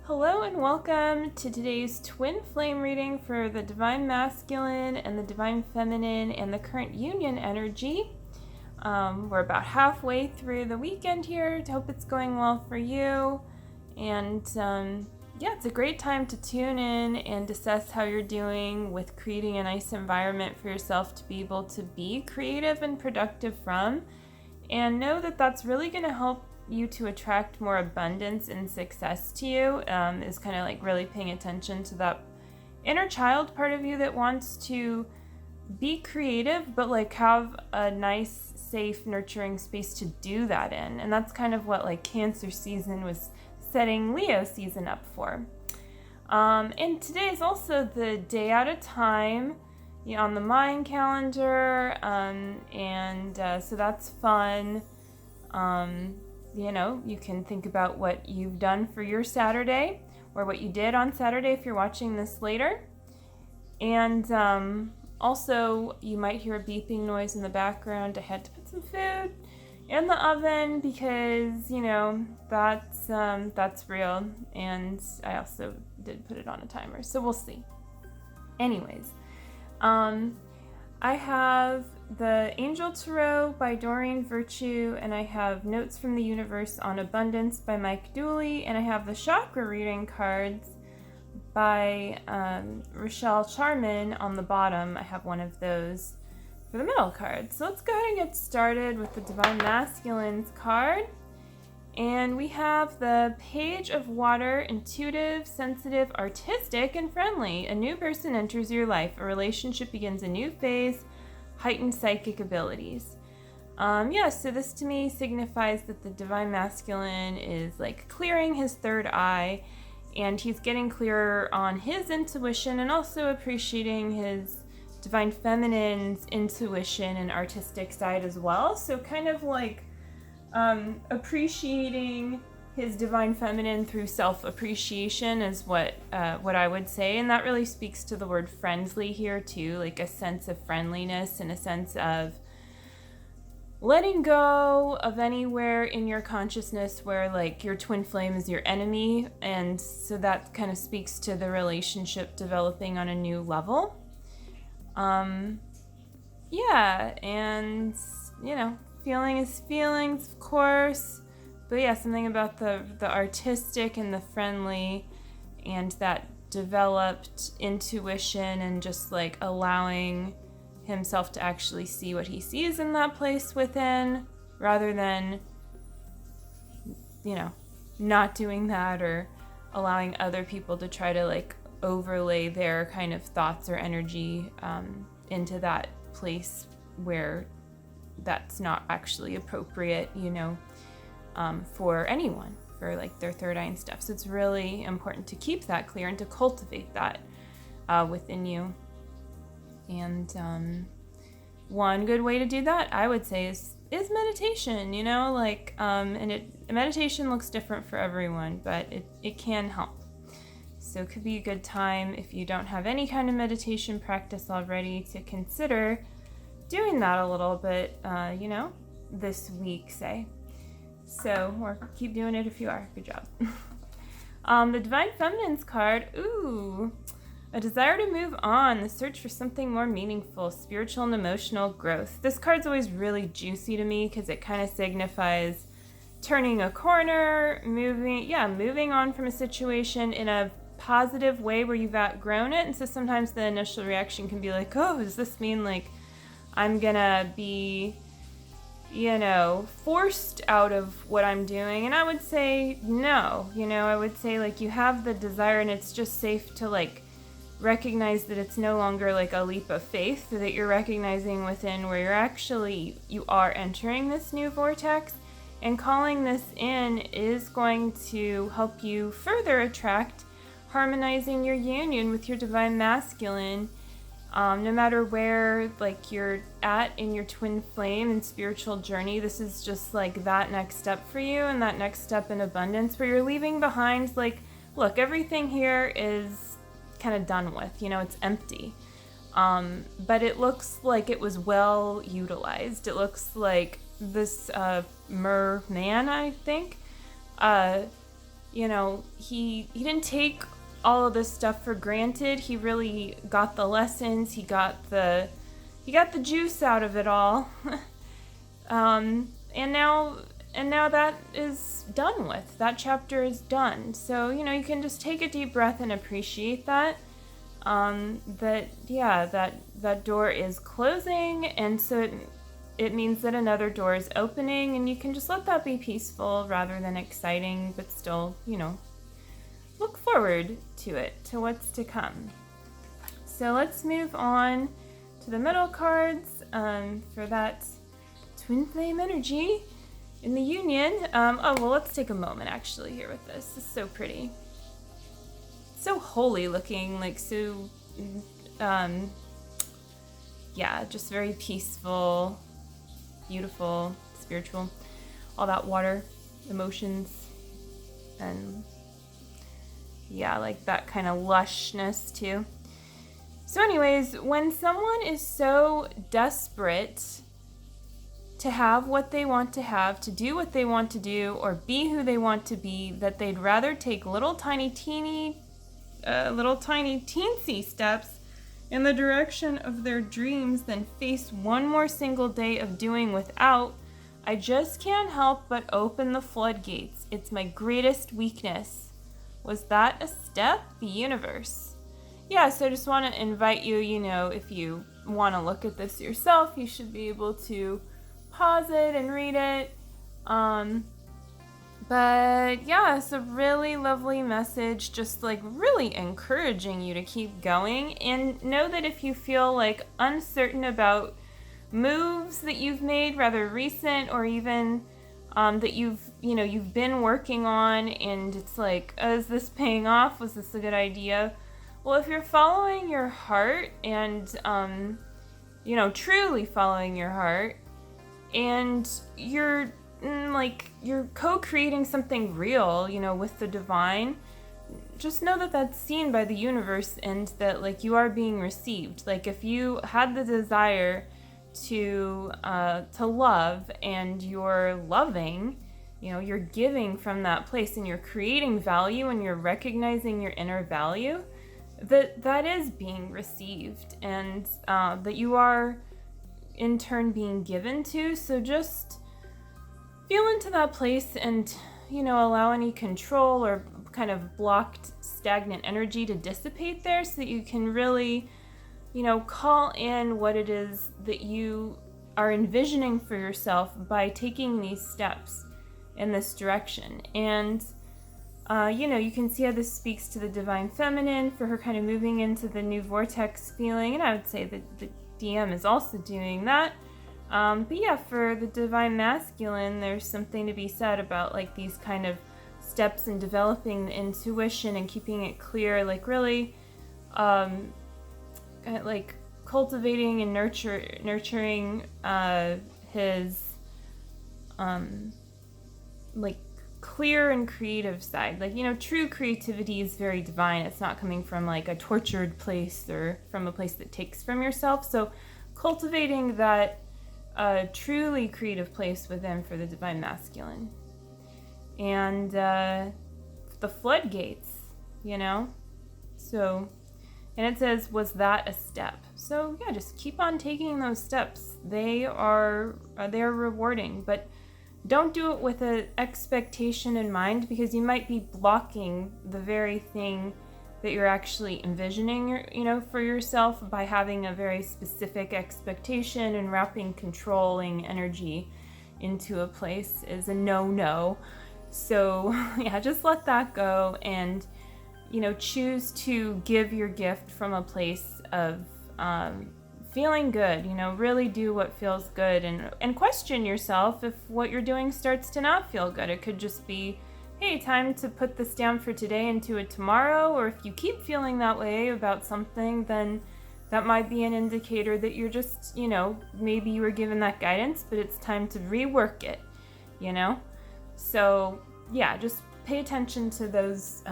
Hello and welcome to today's twin flame reading for the Divine Masculine and the Divine Feminine and the current union energy. We're about halfway through the weekend here. I hope it's going well for you. And it's a great time to tune in and assess how you're doing with creating a nice environment for yourself to be able to be creative and productive from. And know that that's really going to help you to attract more abundance and success to you, is kind of like really paying attention to that inner child part of you that wants to be creative, but like have a nice, safe, nurturing space to do that in. And that's kind of what like Cancer season was setting Leo season up for. And today is also the day out of time on the Mayan calendar, so that's fun. You can think about what you've done for your Saturday or what you did on Saturday if you're watching this later. And also, you might hear a beeping noise in the background. I had to put some food in the oven because, that's real. And I also did put it on a timer, so we'll see. Anyways, I have the Angel Tarot by Doreen Virtue, and I have Notes from the Universe on Abundance by Dooley, and I have the Chakra reading cards by Rachelle Charman on the bottom. I have one of those for the middle card. So let's go ahead and get started with the Divine Masculine's card. And we have the Page of Water, intuitive, sensitive, artistic, and friendly. A new person enters your life. A relationship begins a new phase. Heightened psychic abilities. So this to me signifies that the Divine Masculine is like clearing his third eye, and he's getting clearer on his intuition and also appreciating his Divine Feminine's intuition and artistic side as well. So kind of like appreciating his Divine Feminine through self-appreciation is what I would say. And that really speaks to the word friendly here too, like a sense of friendliness and a sense of letting go of anywhere in your consciousness where like your twin flame is your enemy. And so that kind of speaks to the relationship developing on a new level. Feeling is feelings, of course. But yeah, something about the artistic and the friendly and that developed intuition and just like allowing himself to actually see what he sees in that place within, rather than, not doing that or allowing other people to try to like overlay their kind of thoughts or energy into that place where that's not actually appropriate, for anyone, for like their third eye and stuff. So it's really important to keep that clear and to cultivate that within you. And one good way to do that, I would say, is meditation. Meditation looks different for everyone, but it can help. So it could be a good time if you don't have any kind of meditation practice already to consider doing that a little bit, this week, say. So, or keep doing it if you are. Good job. The Divine Feminine's card, a desire to move on, the search for something more meaningful, spiritual and emotional growth. This card's always really juicy to me because it kind of signifies turning a corner, moving on from a situation in a positive way where you've outgrown it. And so sometimes the initial reaction can be like, oh, does this mean like I'm gonna be, forced out of what I'm doing? And I would say no. I would say like you have the desire and it's just safe to like recognize that it's no longer like a leap of faith, that you're recognizing within where you are entering this new vortex, and calling this in is going to help you further attract harmonizing your union with your Divine Masculine. No matter where like you're at in your twin flame and spiritual journey, this is just like that next step for you, and that next step in abundance where you're leaving behind like, look, everything here is kind of done with, it's empty. But it looks like it was well utilized. It looks like this Mayan, I think, he didn't take all of this stuff for granted. He really got the lessons. He got the juice out of it all. And now that is done with. That chapter is done. So, you can just take a deep breath and appreciate that. That door is closing, and so it means that another door is opening, and you can just let that be peaceful rather than exciting, but still, look forward to it, to what's to come. So let's move on to the middle cards for that twin flame energy in the union. Let's take a moment actually here with this. This is so pretty. So holy looking, like so, just very peaceful, beautiful, spiritual, all that water, emotions, and like that kind of lushness too. So anyways, when someone is so desperate to have what they want to have, to do what they want to do, or be who they want to be, that they'd rather take little tiny teensy steps in the direction of their dreams than face one more single day of doing without, I just can't help but open the floodgates. It's my greatest weakness. Was that a step? The universe. Yeah, so I just want to invite you, if you want to look at this yourself, you should be able to pause it and read it. But yeah, it's a really lovely message, just like really encouraging you to keep going, and know that if you feel like uncertain about moves that you've made, rather recent, or even that you've been working on, and it's like, is this paying off? Was this a good idea? Well, if you're following your heart and truly following your heart, and you're co-creating something real, with the divine, just know that that's seen by the universe, and that you are being received. If you had the desire to love, and you're loving, you're giving from that place, and you're creating value, and you're recognizing your inner value, that is being received, and that you are in turn being given to. So just feel into that place, and allow any control or kind of blocked stagnant energy to dissipate there, so that you can really call in what it is that you are envisioning for yourself by taking these steps in this direction. And you can see how this speaks to the divine feminine, for her kind of moving into the new vortex feeling, and I would say that the DM is also doing that. But yeah, for the divine masculine, there's something to be said about these kind of steps in developing the intuition and keeping it clear, really cultivating and nurturing his clear and creative side. True creativity is very divine. It's not coming from a tortured place or from a place that takes from yourself. So cultivating that truly creative place within for the divine masculine. And the floodgates, so, and it says, was that a step? So yeah, just keep on taking those steps. They are rewarding, but don't do it with an expectation in mind, because you might be blocking the very thing that you're actually envisioning, for yourself, by having a very specific expectation, and wrapping controlling energy into a place is a no-no. So yeah, just let that go, and choose to give your gift from a place of feeling good. Really do what feels good, and question yourself if what you're doing starts to not feel good. It could just be, hey, time to put this down for today and do it tomorrow. Or if you keep feeling that way about something, then that might be an indicator that you're just, maybe you were given that guidance, but it's time to rework it, So yeah, just pay attention to those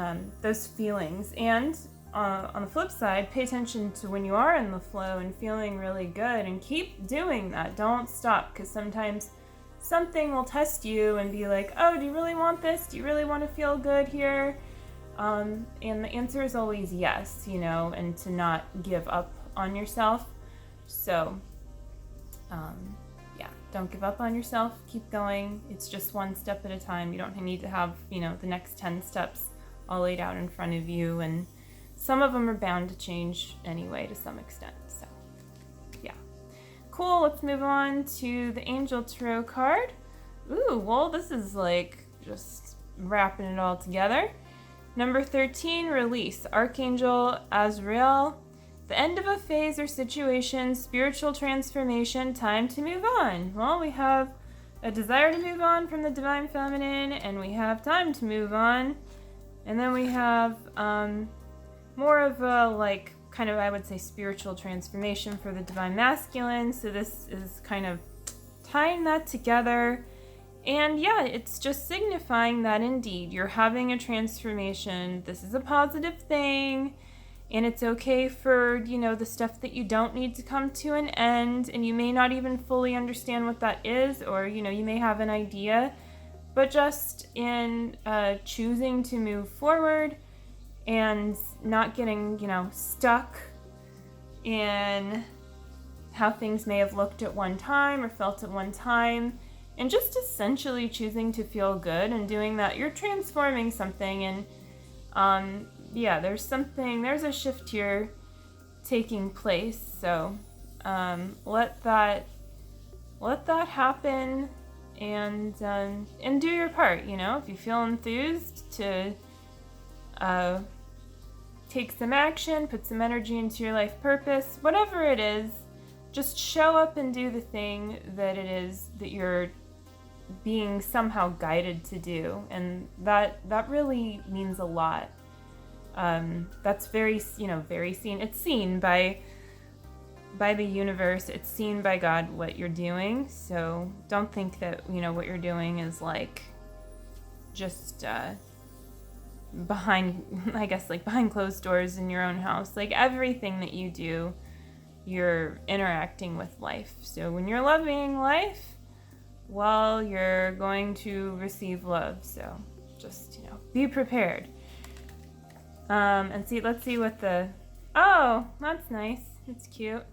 feelings. And on the flip side, pay attention to when you are in the flow and feeling really good, and keep doing that. Don't stop, because sometimes something will test you and be like, oh, do you really want this? Do you really want to feel good here? And the answer is always yes, and to not give up on yourself. So, don't give up on yourself. Keep going. It's just one step at a time. You don't need to have, the next 10 steps all laid out in front of you. And some of them are bound to change anyway to some extent. So, yeah. Cool. Let's move on to the Angel Tarot card. Ooh, well, this is like just wrapping it all together. Number 13, release. Archangel Azrael. The end of a phase or situation, spiritual transformation, time to move on. Well, we have a desire to move on from the Divine Feminine, and we have time to move on. And then we have more of a, kind of, I would say, spiritual transformation for the Divine Masculine. So this is kind of tying that together. And yeah, it's just signifying that indeed you're having a transformation. This is a positive thing. And it's okay for, the stuff that you don't need to come to an end. And you may not even fully understand what that is, or, you may have an idea. But just in choosing to move forward and not getting, stuck in how things may have looked at one time or felt at one time. And just essentially choosing to feel good and doing that, you're transforming something. And there's a shift here taking place. So let that happen and do your part. If you feel enthused to take some action, put some energy into your life purpose, whatever it is, just show up and do the thing that it is that you're being somehow guided to do. And that really means a lot. That's very seen. It's seen by the universe. It's seen by God what you're doing. So don't think that, what you're doing is just behind closed doors in your own house. Everything that you do, you're interacting with life. So when you're loving life, well, you're going to receive love. So just, be prepared. And let's see what oh, that's nice. It's cute.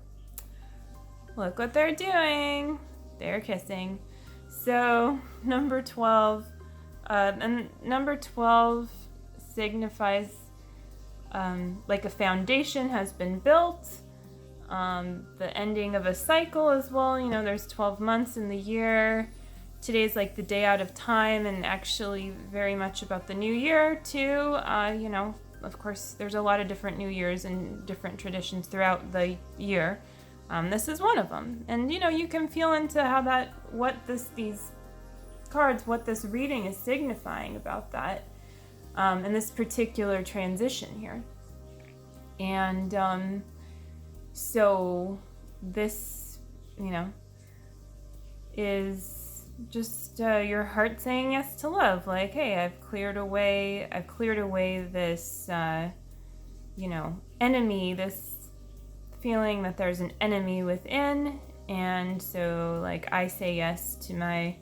Look what they're doing. They're kissing. So number 12, and number 12 signifies a foundation has been built. The ending of a cycle as well. There's 12 months in the year. Today's the day out of time, and actually very much about the new year too. Of course, there's a lot of different New Years and different traditions throughout the year. This is one of them. And, you can feel into what this reading is signifying about that, in this particular transition here. And, so this, is just your heart saying yes to love. Hey, I've cleared away this enemy, this feeling that there's an enemy within. And so I say yes to my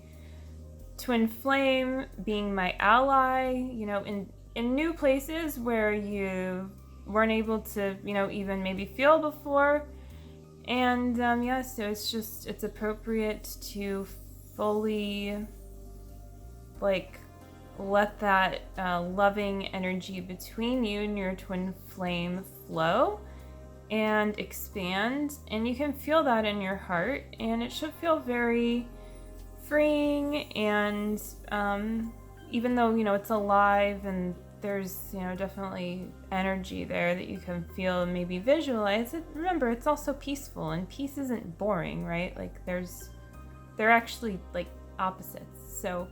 twin flame being my ally, in new places where you weren't able to even maybe feel before. And so it's appropriate to fully let that loving energy between you and your twin flame flow and expand. And you can feel that in your heart, and it should feel very freeing. And even though it's alive and there's definitely energy there that you can feel and maybe visualize it, remember it's also peaceful, and peace isn't boring, right? They're actually opposites. So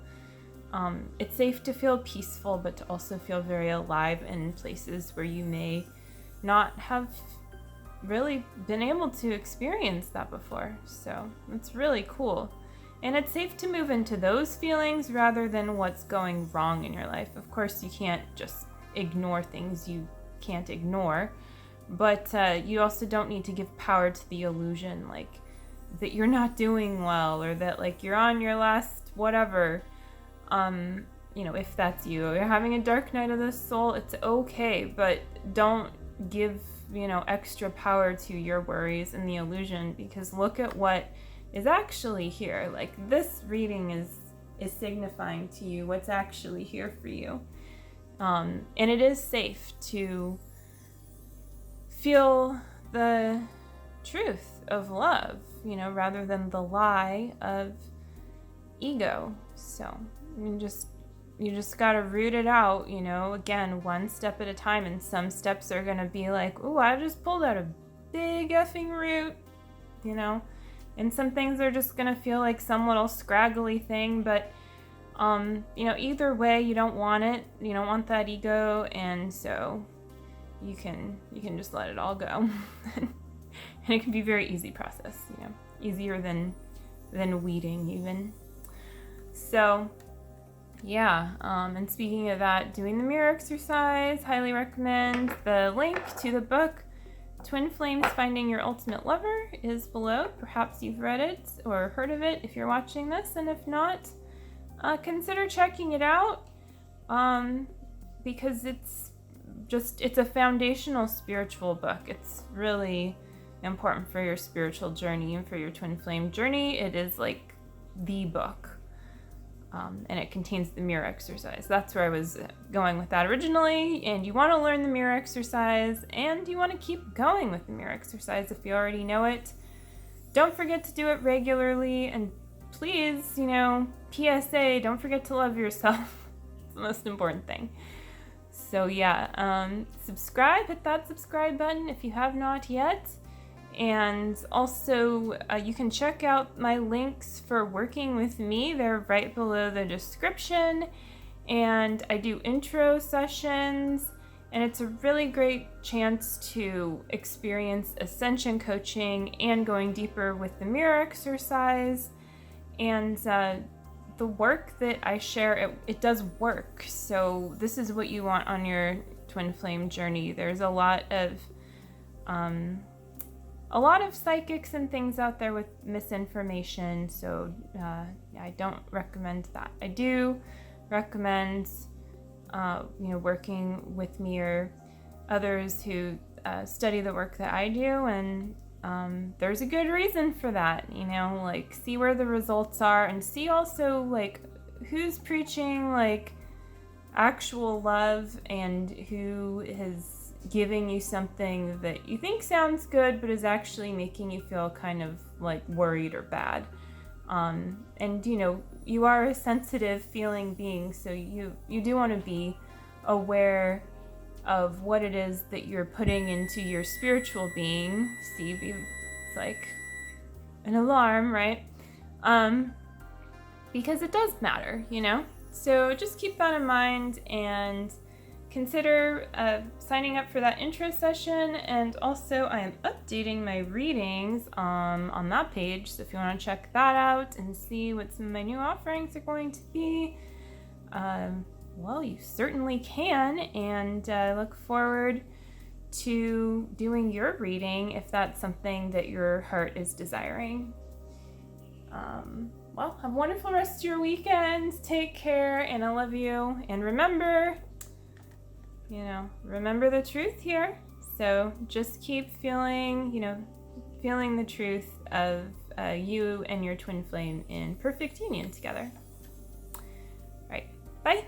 it's safe to feel peaceful, but to also feel very alive in places where you may not have really been able to experience that before. So it's really cool. And it's safe to move into those feelings rather than what's going wrong in your life. Of course, you can't just ignore things you can't ignore, but you also don't need to give power to the illusion. that you're not doing well, or that like you're on your last whatever. If that's you, or you're having a dark night of the soul, it's okay, but don't give, extra power to your worries and the illusion, because look at what is actually here. Like, this reading is signifying to you what's actually here for you. And it is safe to feel the truth of love, rather than the lie of ego. So you just gotta root it out, again, one step at a time. And some steps are gonna be like, ooh, I just pulled out a big effing root, and some things are just gonna feel like some little scraggly thing. But either way, you don't want it. You don't want that ego, and so you can just let it all go. And it can be a very easy process, easier than weeding even. So yeah, and speaking of that, doing the mirror exercise, highly recommend. The link to the book Twin Flames Finding Your Ultimate Lover is below. Perhaps you've read it or heard of it if you're watching this, and if not, consider checking it out, because it's a foundational spiritual book. It's really important for your spiritual journey and for your twin flame journey. It is like the book. And it contains the mirror exercise. That's where I was going with that originally. And you want to learn the mirror exercise, and you want to keep going with the mirror exercise if you already know it. Don't forget to do it regularly. And please, PSA, don't forget to love yourself. It's the most important thing. So yeah, subscribe, hit that subscribe button if you have not yet. And also, you can check out my links for working with me. They're right below the description. And I do intro sessions, and it's a really great chance to experience Ascension Coaching and going deeper with the mirror exercise. And the work that I share, it does work. So this is what you want on your twin flame journey. There's a lot of psychics and things out there with misinformation, so I don't recommend that. I do recommend working with me or others who study the work that I do, and there's a good reason for that. See where the results are, and see also like who's preaching like actual love, and who is giving you something that you think sounds good but is actually making you feel kind of like worried or bad. And you are a sensitive feeling being, so you do want to be aware of what it is that you're putting into your spiritual being. See, it's like an alarm, right? Because it does matter, so just keep that in mind, and consider signing up for that intro session. And also, I am updating my readings on that page, so if you want to check that out and see what some of my new offerings are going to be, well, you certainly can. And I look forward to doing your reading if that's something that your heart is desiring. Well, have a wonderful rest of your weekend. Take care, and I love you. And remember the truth here. So just keep feeling the truth of you and your twin flame in perfect union together. All right, bye.